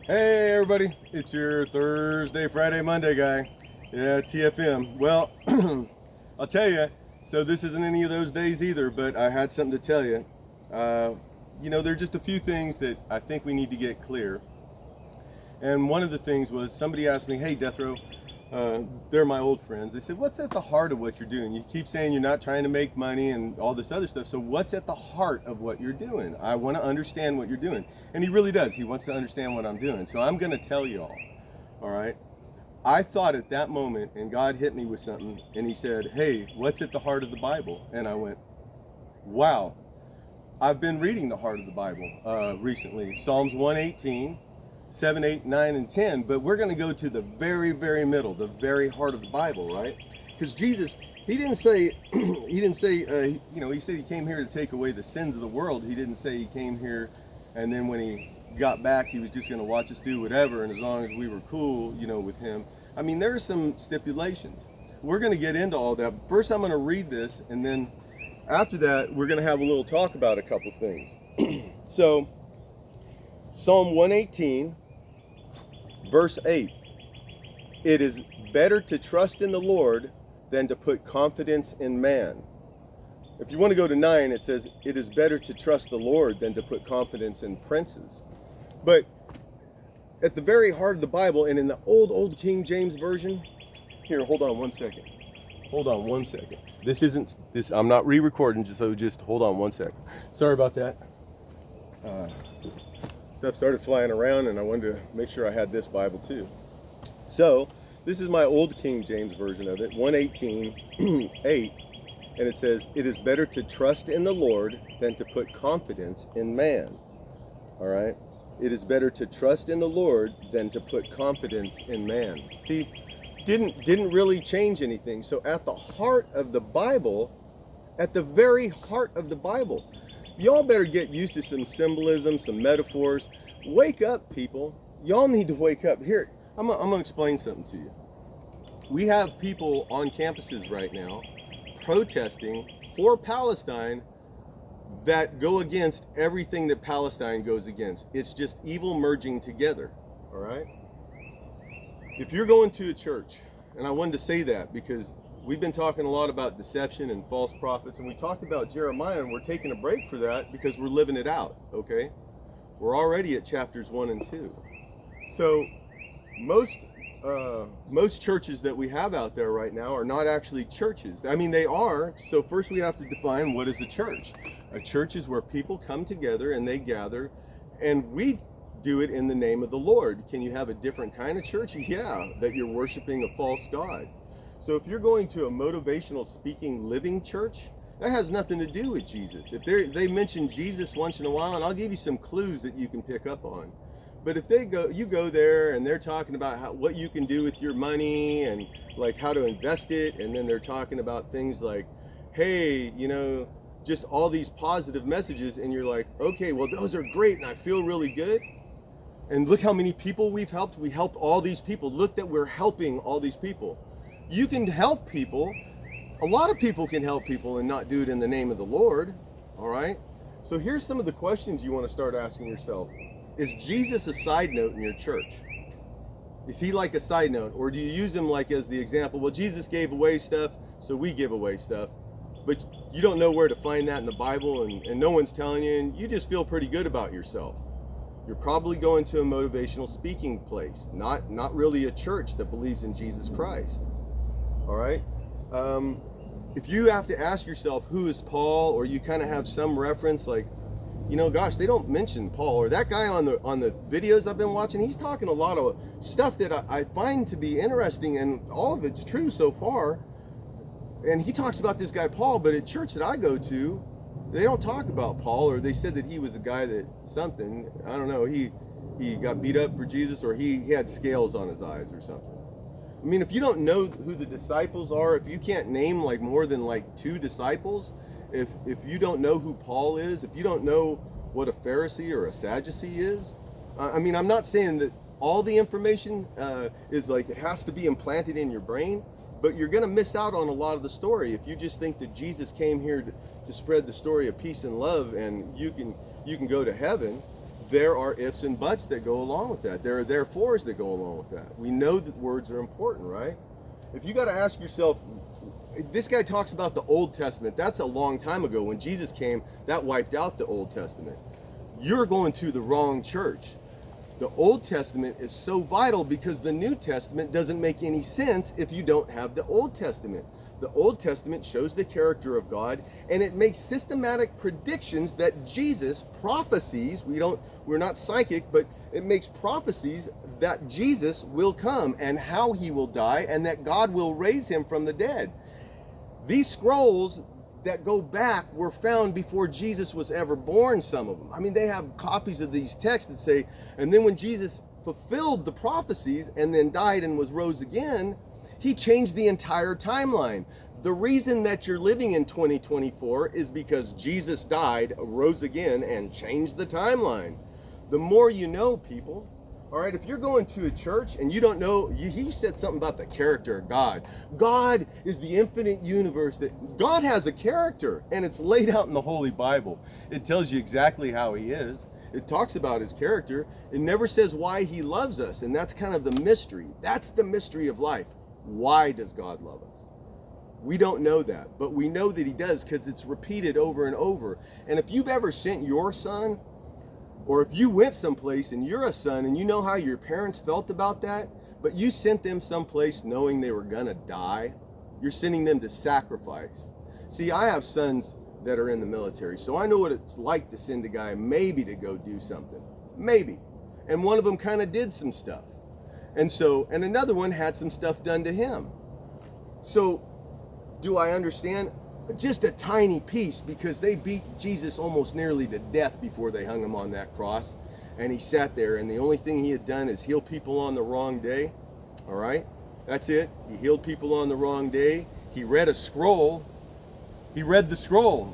Hey everybody, it's your Thursday, Friday, Monday guy. Yeah, TFM. Well, I'll tell you, so this isn't any of those days either, but I had something to tell you. There are just a few things that I think we need to get clear. And one of the things was somebody asked me, hey, Death Row, they're my old friends. They said, what's at the heart of what you're doing? You keep saying you're not trying to make money and all this other stuff. So what's at the heart of what you're doing? I want to understand what you're doing. And he really does. He wants to understand what I'm doing. So I'm going to tell you all right? I thought at that moment, and God hit me with something, and he said, hey, what's at the heart of the Bible? And I went, wow. I've been reading the heart of the Bible recently. Psalms 118. 7, 8, 9, and 10, but we're going to go to the very, very middle, the very heart of the Bible, right? Because Jesus, he didn't say, he said he came here to take away the sins of the world. He didn't say he came here and then when he got back, he was just going to watch us do whatever, and as long as we were cool, with him. I mean, there are some stipulations. We're going to get into all that. But first, I'm going to read this, and then after that, we're going to have a little talk about a couple things. So, Psalm 118, verse 8. It is better to trust in the Lord than to put confidence in man. If you want to go to 9, it says, it is better to trust the Lord than to put confidence in princes. But at the very heart of the Bible, and in the old King James Version, here, hold on one second. Hold on one second. I'm not re-recording, just hold on one second. Sorry about that. Stuff started flying around and I wanted to make sure I had this Bible too. So this is my old King James version of it, 118, 8, and it says, it is better to trust in the Lord than to put confidence in man. All right? It is better to trust in the Lord than to put confidence in man. See, didn't really change anything. So at the heart of the Bible, at the very heart of the Bible, y'all better get used to some symbolism, some metaphors. Wake up, people. Y'all need to wake up. Here, I'm gonna explain something to you. We have people on campuses right now protesting for Palestine that go against everything that Palestine goes against. It's just evil merging together, all right? If you're going to a church, and I wanted to say that because we've been talking a lot about deception and false prophets, and we talked about Jeremiah, and we're taking a break for that because we're living it out, okay? We're already at chapters 1 and 2. So most churches that we have out there right now are not actually churches. I mean, they are. So first we have to define what is a church. A church is where people come together and they gather, and we do it in the name of the Lord. Can you have a different kind of church? Yeah, that you're worshiping a false god. So if you're going to a motivational speaking living church, that has nothing to do with Jesus. If they mention Jesus once in a while, and I'll give you some clues that you can pick up on. But if you go there and they're talking about what you can do with your money and like how to invest it, and then they're talking about things like, hey, just all these positive messages, and you're like, okay, well, those are great and I feel really good. And look how many people we've helped. We helped all these people. Look that we're helping all these people. You can help people. A lot of people can help people and not do it in the name of the Lord. All right? So here's some of the questions you want to start asking yourself. Is Jesus a side note in your church? Is he like a side note? Or do you use him like as the example? Well, Jesus gave away stuff, so we give away stuff. But you don't know where to find that in the Bible, and no one's telling you, and you just feel pretty good about yourself. You're probably going to a motivational speaking place, not really a church that believes in Jesus Christ. All right? If you have to ask yourself, who is Paul, or you kind of have some reference like, gosh, they don't mention Paul, or that guy on the videos I've been watching, he's talking a lot of stuff that I find to be interesting, and all of it's true so far. And he talks about this guy Paul, but at church that I go to, they don't talk about Paul, or they said that he was a guy that something, I don't know, he got beat up for Jesus, or he had scales on his eyes or something. I mean, if you don't know who the disciples are, if you can't name like more than like 2 disciples, if you don't know who Paul is, if you don't know what a Pharisee or a Sadducee is, I mean, I'm not saying that all the information is like it has to be implanted in your brain, but you're going to miss out on a lot of the story if you just think that Jesus came here to spread the story of peace and love and you can go to heaven. there are ifs and buts that go along with that. There are therefores that go along with that. We know that words are important, right? If you got to ask yourself, this guy talks about the Old Testament. That's a long time ago. When Jesus came, that wiped out the Old Testament. You're going to the wrong church. The Old Testament is so vital because the New Testament doesn't make any sense if you don't have the Old Testament. The Old Testament shows the character of God, and it makes systematic predictions that Jesus prophecies. We're not psychic, but it makes prophecies that Jesus will come and how he will die and that God will raise him from the dead. These scrolls that go back were found before Jesus was ever born, some of them. I mean, they have copies of these texts that say, and then when Jesus fulfilled the prophecies and then died and was rose again, he changed the entire timeline. The reason that you're living in 2024 is because Jesus died, rose again, and changed the timeline. The more you know, people. All right, if you're going to a church and you don't know, he said something about the character of God. God is the infinite universe. That God has a character, and it's laid out in the Holy Bible. It tells you exactly how he is. It talks about his character. It never says why he loves us, and that's kind of the mystery. That's the mystery of life. Why does God love us? We don't know that, but we know that he does because it's repeated over and over. And if you've ever sent your son, or if you went someplace and you're a son and you know how your parents felt about that, but you sent them someplace knowing they were gonna die, you're sending them to sacrifice. See, I have sons that are in the military, so I know what it's like to send a guy maybe to go do something, maybe. And one of them kind of did some stuff. And another one had some stuff done to him. So, do I understand? Just a tiny piece, because they beat Jesus almost nearly to death before they hung him on that cross. And he sat there, and the only thing he had done is heal people on the wrong day. All right? That's it. He healed people on the wrong day. He read a scroll. He read the scroll.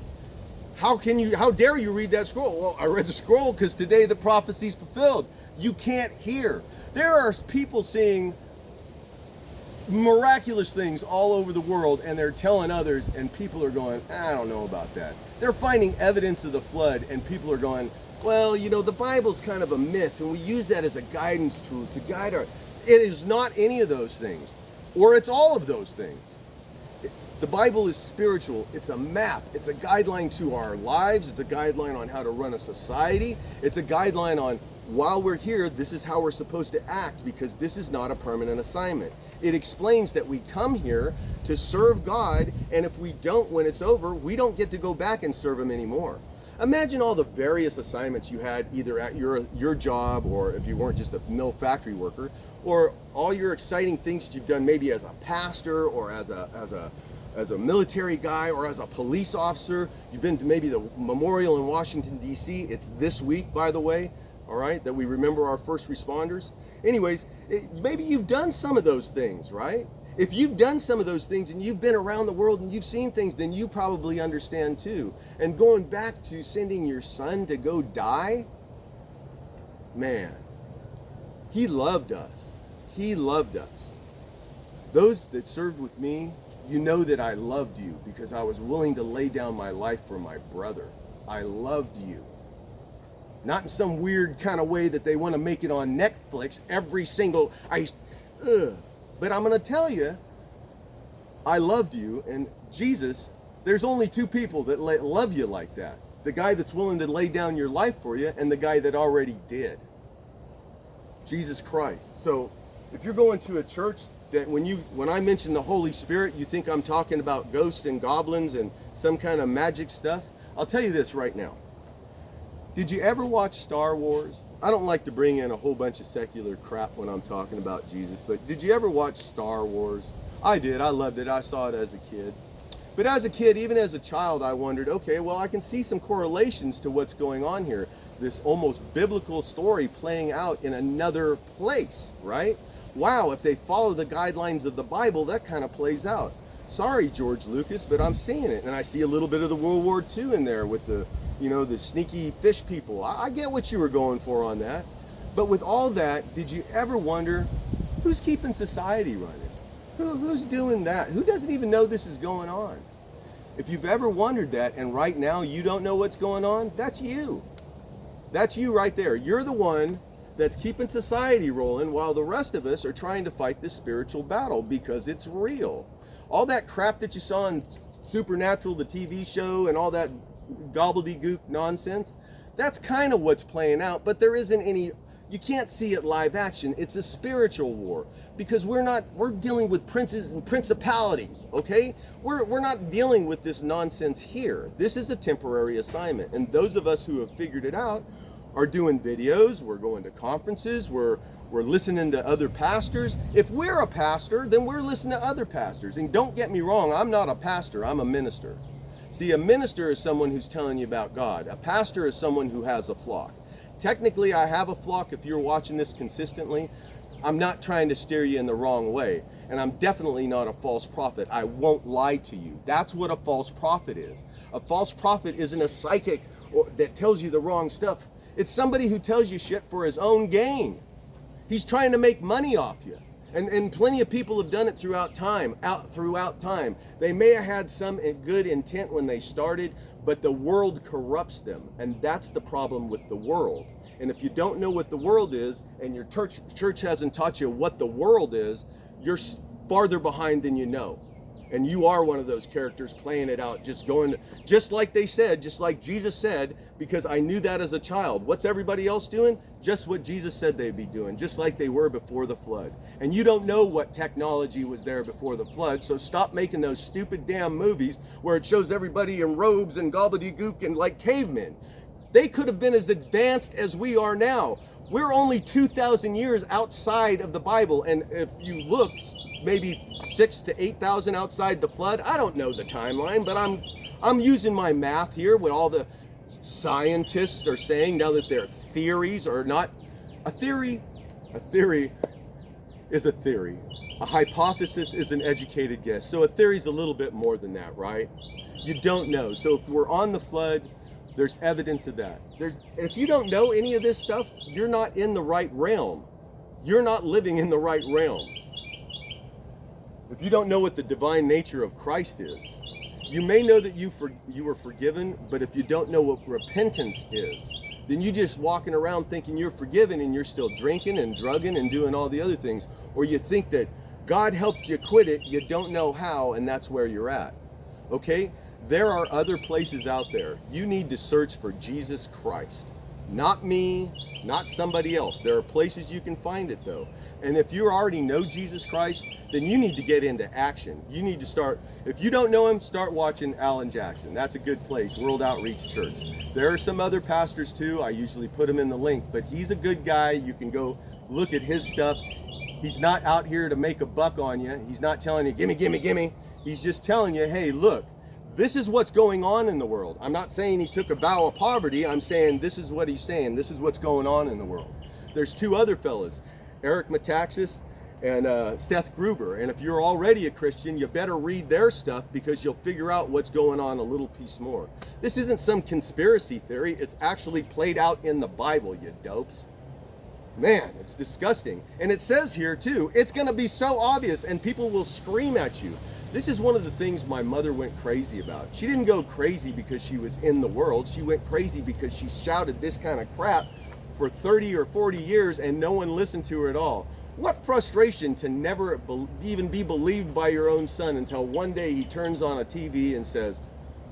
How dare you read that scroll? Well, I read the scroll because today the prophecy's fulfilled. You can't hear. There are people seeing miraculous things all over the world, and they're telling others, and people are going, I don't know about that. They're finding evidence of the flood, and people are going, well, you know, the Bible's kind of a myth, and we use that as a guidance tool to guide our... It is not any of those things, or it's all of those things. The Bible is spiritual. It's a map. It's a guideline to our lives. It's a guideline on how to run a society. It's a guideline on, while we're here, this is how we're supposed to act, because this is not a permanent assignment. It explains that we come here to serve God, and if we don't, when it's over, we don't get to go back and serve him anymore. Imagine all the various assignments you had either at your job, or if you weren't just a mill factory worker, or all your exciting things that you've done maybe as a pastor, or as a military guy, or as a police officer. You've been to maybe the memorial in Washington, D.C. It's this week, by the way, all right, that we remember our first responders. Anyways, maybe you've done some of those things, right? If you've done some of those things and you've been around the world and you've seen things, then you probably understand too. And going back to sending your son to go die, man, he loved us. He loved us. Those that served with me, you know that I loved you because I was willing to lay down my life for my brother. I loved you. Not in some weird kind of way that they want to make it on Netflix every single... But I'm going to tell you, I loved you, and Jesus, there's only two people that love you like that. The guy that's willing to lay down your life for you, and the guy that already did. Jesus Christ. So, if you're going to a church that when I mention the Holy Spirit, you think I'm talking about ghosts and goblins and some kind of magic stuff, I'll tell you this right now. Did you ever watch Star Wars? I don't like to bring in a whole bunch of secular crap when I'm talking about Jesus, but did you ever watch Star Wars? I did. I loved it. I saw it as a kid. But as a kid, even as a child, I wondered, okay, well, I can see some correlations to what's going on here. This almost biblical story playing out in another place, right? Wow, if they follow the guidelines of the Bible, that kind of plays out. Sorry, George Lucas, but I'm seeing it. And I see a little bit of the World War II in there with the sneaky fish people. I get what you were going for on that. But with all that, did you ever wonder who's keeping society running? Who's doing that? Who doesn't even know this is going on? If you've ever wondered that, and right now you don't know what's going on, that's you. That's you right there. You're the one that's keeping society rolling while the rest of us are trying to fight this spiritual battle because it's real. All that crap that you saw in Supernatural, the TV show, and all that gobbledygook nonsense, that's kind of what's playing out, but there isn't any, you can't see it live action. It's a spiritual war because we're dealing with princes and principalities, okay? We're not dealing with this nonsense here. This is a temporary assignment, and those of us who have figured it out are doing videos, we're going to conferences, we're listening to other pastors. If we're a pastor, then we're listening to other pastors. And don't get me wrong, I'm not a pastor, I'm a minister. See, a minister is someone who's telling you about God. A pastor is someone who has a flock. Technically, I have a flock if you're watching this consistently. I'm not trying to steer you in the wrong way. And I'm definitely not a false prophet. I won't lie to you. That's what a false prophet is. A false prophet isn't a psychic that tells you the wrong stuff. It's somebody who tells you shit for his own gain. He's trying to make money off you. And plenty of people have done it throughout time. They may have had some good intent when they started, but the world corrupts them. And that's the problem with the world. And if you don't know what the world is, and your church hasn't taught you what the world is, you're farther behind than you know. And you are one of those characters playing it out, just like they said, just like Jesus said, because I knew that as a child. What's everybody else doing? Just what Jesus said they'd be doing, just like they were before the flood. And you don't know what technology was there before the flood, so stop making those stupid damn movies where it shows everybody in robes and gobbledygook and like cavemen. They could have been as advanced as we are now. We're only 2,000 years outside of the Bible, and if you look, maybe 6,000 to 8,000 outside the flood. I don't know the timeline, but I'm using my math here. What all the scientists are saying now that their theories are not a theory. A theory is a theory. A hypothesis is an educated guess. So a theory is a little bit more than that, right? You don't know. So if we're on the flood, there's evidence of that. If you don't know any of this stuff, you're not in the right realm. You're not living in the right realm. If you don't know what the divine nature of Christ is, you may know that you were forgiven, but if you don't know what repentance is, then you're just walking around thinking you're forgiven and you're still drinking and drugging and doing all the other things. Or you think that God helped you quit it, you don't know how, and that's where you're at. Okay? There are other places out there. You need to search for Jesus Christ. Not me, not somebody else. There are places you can find it though. And if you already know Jesus Christ, then you need to get into action. You need to start, if you don't know him, start watching Allan Jackson. That's a good place, World Outreach Church. There are some other pastors too. I usually put them in the link, but he's a good guy. You can go look at his stuff. He's not out here to make a buck on you. He's not telling you, gimme, gimme, gimme. He's just telling you, hey, look, this is what's going on in the world. I'm not saying he took a vow of poverty. I'm saying this is what he's saying. This is what's going on in the world. There's two other fellas, Eric Metaxas and Seth Gruber. And if you're already a Christian, you better read their stuff because you'll figure out what's going on a little piece more. This isn't some conspiracy theory. It's actually played out in the Bible, you dopes. Man, it's disgusting. And it says here too, it's going to be so obvious and people will scream at you. This is one of the things my mother went crazy about. She didn't go crazy because she was in the world. She went crazy because she shouted this kind of crap for 30 or 40 years and no one listened to her at all. What frustration to never even be believed by your own son until one day he turns on a TV and says,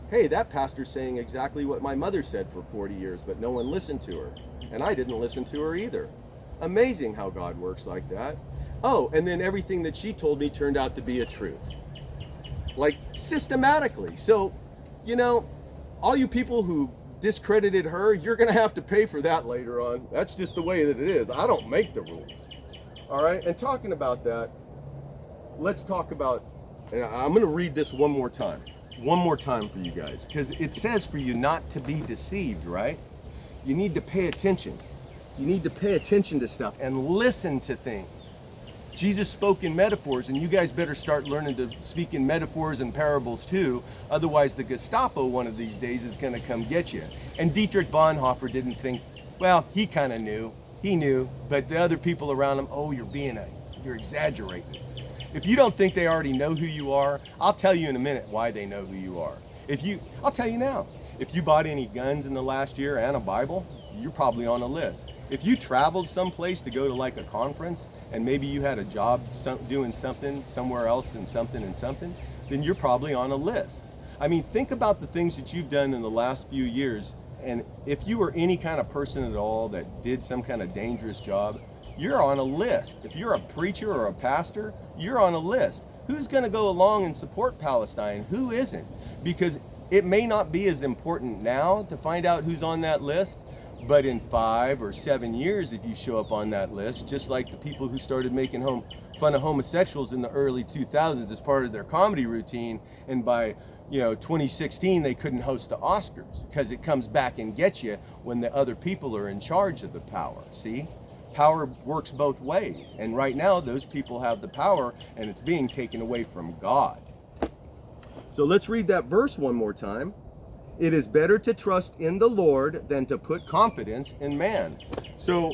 hey, that pastor's saying exactly what my mother said for 40 years, but no one listened to her. And I didn't listen to her either. Amazing how God works like that. Oh, and then everything that she told me turned out to be a truth. Like systematically. So, you know, all you people who discredited her, you're going to have to pay for that later on. That's just the way that it is. I don't make the rules. All right. And talking about that, let's talk about, and I'm going to read this one more time for you guys, because it says for you not to be deceived, right? You need to pay attention. You need to pay attention to stuff and listen to things. Jesus spoke in metaphors, and you guys better start learning to speak in metaphors and parables too. Otherwise, the Gestapo one of these days is going to come get you. And Dietrich Bonhoeffer didn't think, well, he kind of knew. He knew, but the other people around him, oh, you're exaggerating. If you don't think they already know who you are, I'll tell you in a minute why they know who you are. I'll tell you now. If you bought any guns in the last year and a Bible, you're probably on a list. If you traveled someplace to go to like a conference and maybe you had a job doing something somewhere else and something, then you're probably on a list. I mean, think about the things that you've done in the last few years, and if you were any kind of person at all that did some kind of dangerous job, you're on a list. If you're a preacher or a pastor, you're on a list. Who's going to go along and support Palestine? Who isn't? Because it may not be as important now to find out who's on that list, but in 5 or 7 years, if you show up on that list, just like the people who started making fun of homosexuals in the early 2000s as part of their comedy routine, and by 2016 they couldn't host the Oscars because it comes back and gets you when the other people are in charge of the power. See? Power works both ways, and right now those people have the power and it's being taken away from God. So let's read that verse one more time. It is better to trust in the Lord than to put confidence in man. So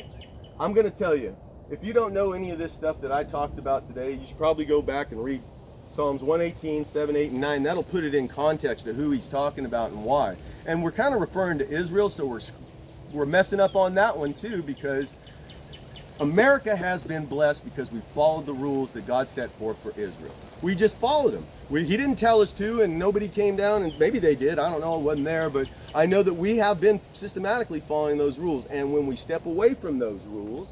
I'm going to tell you, if you don't know any of this stuff that I talked about today, you should probably go back and read Psalms 118, 7, 8, and 9. That'll put it in context of who he's talking about and why. And we're kind of referring to Israel, so we're messing up on that one too, because America has been blessed because we followed the rules that God set forth for Israel. We just followed them. He didn't tell us to, and nobody came down, and maybe they did. I don't know. I wasn't there, but I know that we have been systematically following those rules. And when we step away from those rules,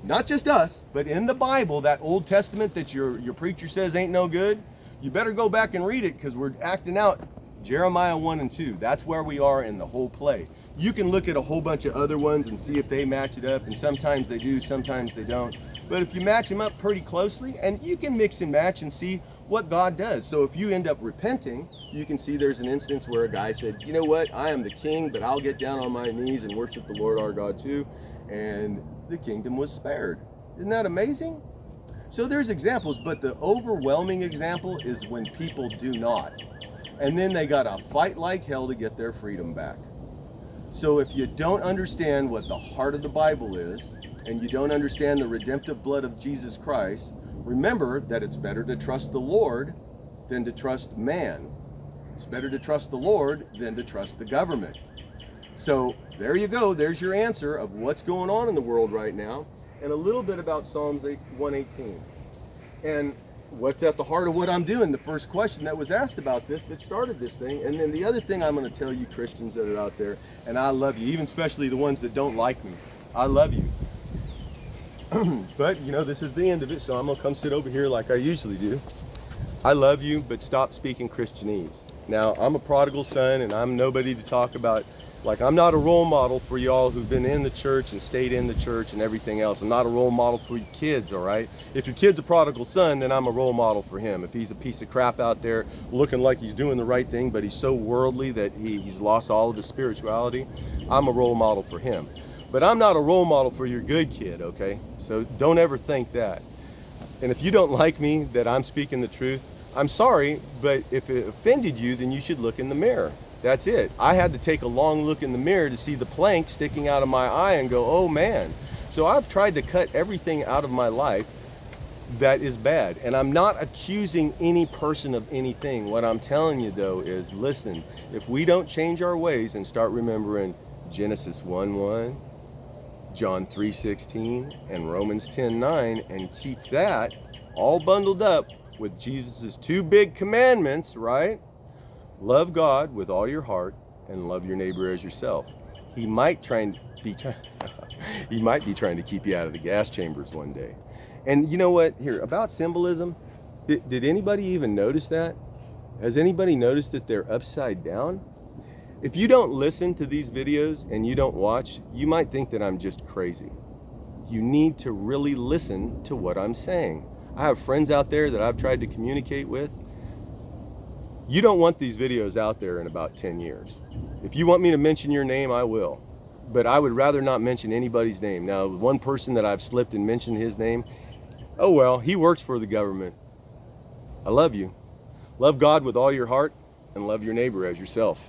not just us, but in the Bible, that Old Testament that your preacher says ain't no good, you better go back and read it, because we're acting out Jeremiah 1 and 2. That's where we are in the whole play. You can look at a whole bunch of other ones and see if they match it up, and sometimes they do, sometimes they don't. But if you match them up pretty closely, and you can mix and match and see what God does. So if you end up repenting, you can see there's an instance where a guy said, you know what, I am the king, but I'll get down on my knees and worship the Lord our God too. And the kingdom was spared. Isn't that amazing? So there's examples, but the overwhelming example is when people do not. And then they got to fight like hell to get their freedom back. So if you don't understand what the heart of the Bible is, and you don't understand the redemptive blood of Jesus Christ, remember that it's better to trust the Lord than to trust man. It's better to trust the Lord than to trust the government. So there you go. There's your answer of what's going on in the world right now, and a little bit about Psalms 118. And what's at the heart of what I'm doing, the first question that was asked about this that started this thing. And then the other thing I'm going to tell you Christians that are out there, and I love you, even especially the ones that don't like me, I love you. But this is the end of it, so I'm gonna come sit over here like I usually do. I love you, but stop speaking Christianese. Now, I'm a prodigal son, and I'm nobody to talk about. Like, I'm not a role model for y'all who've been in the church and stayed in the church and everything else. I'm not a role model for your kids, all right? If your kid's a prodigal son, then I'm a role model for him. If he's a piece of crap out there looking like he's doing the right thing, but he's so worldly that he's lost all of his spirituality, I'm a role model for him. But I'm not a role model for your good kid, okay? So don't ever think that. And if you don't like me, that I'm speaking the truth, I'm sorry, but if it offended you, then you should look in the mirror. That's it. I had to take a long look in the mirror to see the plank sticking out of my eye and go, oh man. So I've tried to cut everything out of my life that is bad. And I'm not accusing any person of anything. What I'm telling you though is, listen, if we don't change our ways and start remembering Genesis 1:1, John 3:16, and Romans 10:9, and keep that all bundled up with Jesus's 2 big commandments, right? Love God with all your heart and love your neighbor as yourself. He might be trying to keep you out of the gas chambers one day. And you know what? Here, about symbolism, did anybody even notice that? Has anybody noticed that they're upside down? If you don't listen to these videos and you don't watch, you might think that I'm just crazy. You need to really listen to what I'm saying. I have friends out there that I've tried to communicate with. You don't want these videos out there in about 10 years. If you want me to mention your name, I will. But I would rather not mention anybody's name. Now, one person that I've slipped and mentioned his name, oh well, he works for the government. I love you. Love God with all your heart and love your neighbor as yourself.